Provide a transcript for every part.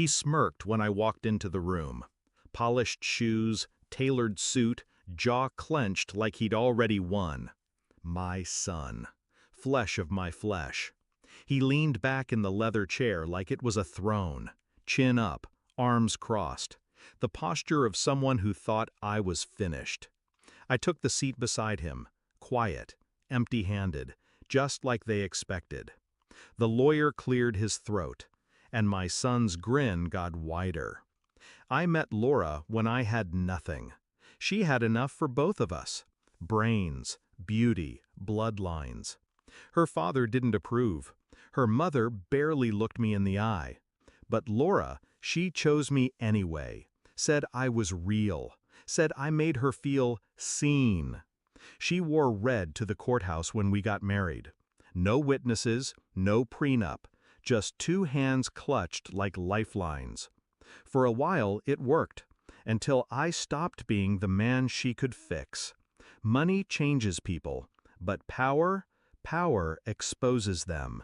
He smirked when I walked into the room. Polished shoes, tailored suit, jaw clenched like he'd already won. My son. Flesh of my flesh. He leaned back in the leather chair like it was a throne, chin up, arms crossed, the posture of someone who thought I was finished. I took the seat beside him, quiet, empty-handed, just like they expected. The lawyer cleared his throat, and my son's grin got wider. I met Laura when I had nothing. She had enough for both of us. Brains, beauty, bloodlines. Her father didn't approve. Her mother barely looked me in the eye. But Laura, she chose me anyway, said I was real, said I made her feel seen. She wore red to the courthouse when we got married. No witnesses, no prenup, just two hands clutched like lifelines. For a while it worked, until I stopped being the man she could fix. Money changes people, but power exposes them.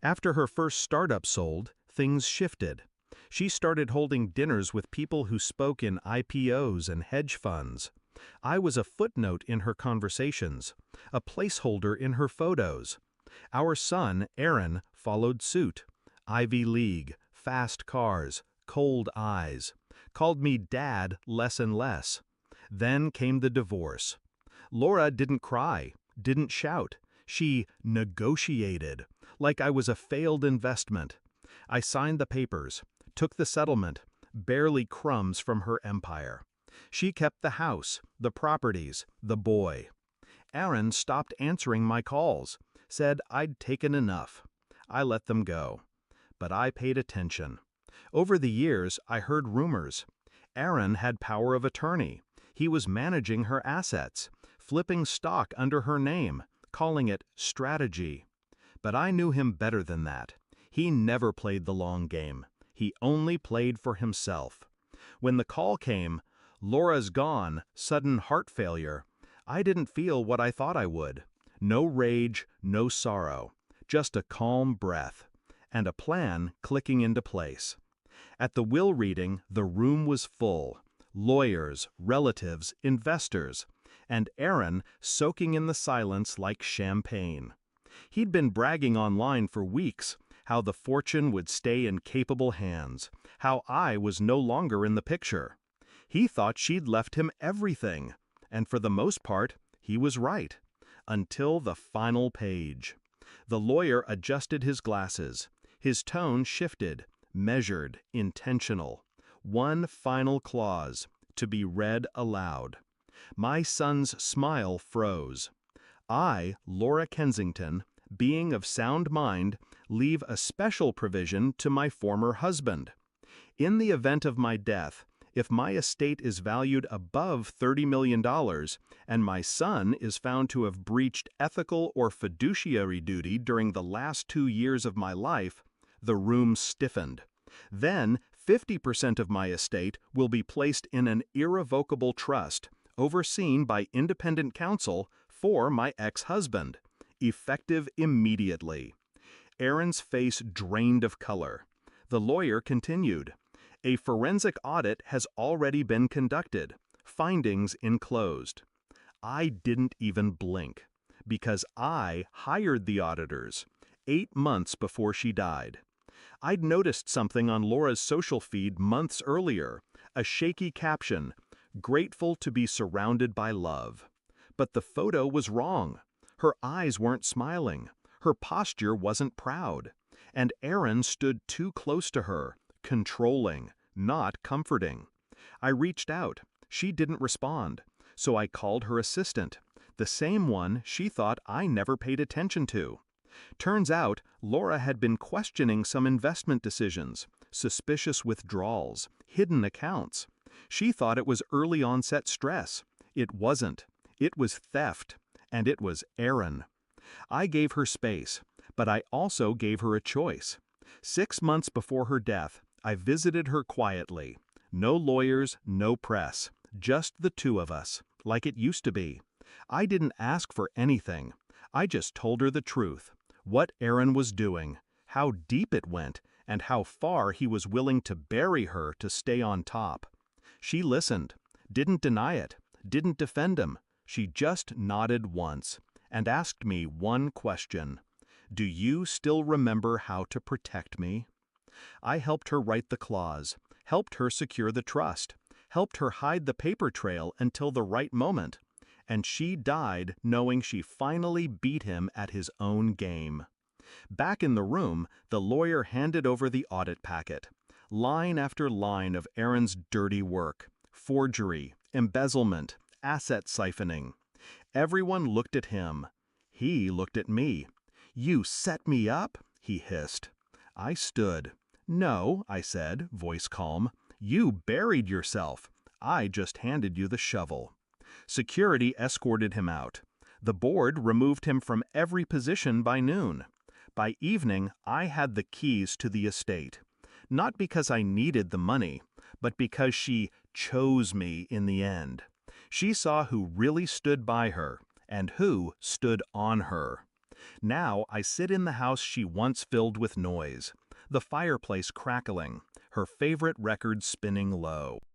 After her first startup sold, things shifted. She started holding dinners with people who spoke in IPOs and hedge funds. I was a footnote in her conversations, a placeholder in her photos. Our son, Aaron, followed suit. Ivy League, fast cars, cold eyes. Called me dad less and less. Then came the divorce. Laura didn't cry, didn't shout. She negotiated, like I was a failed investment. I signed the papers, took the settlement, barely crumbs from her empire. She kept the house, the properties, the boy. Aaron stopped answering my calls, said I'd taken enough. I let them go. But I paid attention. Over the years, I heard rumors. Aaron had power of attorney. He was managing her assets, flipping stock under her name, calling it strategy. But I knew him better than that. He never played the long game. He only played for himself. When the call came, Laura's gone, sudden heart failure, I didn't feel what I thought I would. No rage, no sorrow, just a calm breath, and a plan clicking into place. At the will reading, the room was full. Lawyers, relatives, investors, and Aaron soaking in the silence like champagne. He'd been bragging online for weeks, how the fortune would stay in capable hands, how I was no longer in the picture. He thought she'd left him everything, and for the most part, he was right. Until the final page. The lawyer adjusted his glasses. His tone shifted, measured, intentional. One final clause, to be read aloud. My son's smile froze. I, Laura Kensington, being of sound mind, leave a special provision to my former husband. In the event of my death, if my estate is valued above $30 million and my son is found to have breached ethical or fiduciary duty during the last 2 years of my life, the room stiffened. Then 50% of my estate will be placed in an irrevocable trust, overseen by independent counsel for my ex-husband, effective immediately. Aaron's face drained of color. The lawyer continued. A forensic audit has already been conducted. Findings enclosed. I didn't even blink, because I hired the auditors 8 months before she died. I'd noticed something on Laura's social feed months earlier, a shaky caption, "Grateful to be surrounded by love." But the photo was wrong. Her eyes weren't smiling. Her posture wasn't proud. And Aaron stood too close to her, controlling, not comforting. I reached out. She didn't respond. So I called her assistant, the same one she thought I never paid attention to. Turns out, Laura had been questioning some investment decisions, suspicious withdrawals, hidden accounts. She thought it was early onset stress. It wasn't. It was theft. And it was Aaron. I gave her space, but I also gave her a choice. 6 months before her death, I visited her quietly. No lawyers, no press, just the two of us, like it used to be. I didn't ask for anything. I just told her the truth, what Aaron was doing, how deep it went, and how far he was willing to bury her to stay on top. She listened, didn't deny it, didn't defend him. She just nodded once and asked me one question. Do you still remember how to protect me? I helped her write the clause, helped her secure the trust, helped her hide the paper trail until the right moment, and she died knowing she finally beat him at his own game. Back in the room, the lawyer handed over the audit packet. Line after line of Aaron's dirty work, forgery, embezzlement, asset siphoning. Everyone looked at him. He looked at me. "You set me up?" he hissed. I stood. "No," I said, voice calm. "You buried yourself. I just handed you the shovel." Security escorted him out. The board removed him from every position by noon. By evening, I had the keys to the estate. Not because I needed the money, but because she chose me in the end. She saw who really stood by her and who stood on her. Now I sit in the house she once filled with noise, the fireplace crackling, her favorite record spinning low.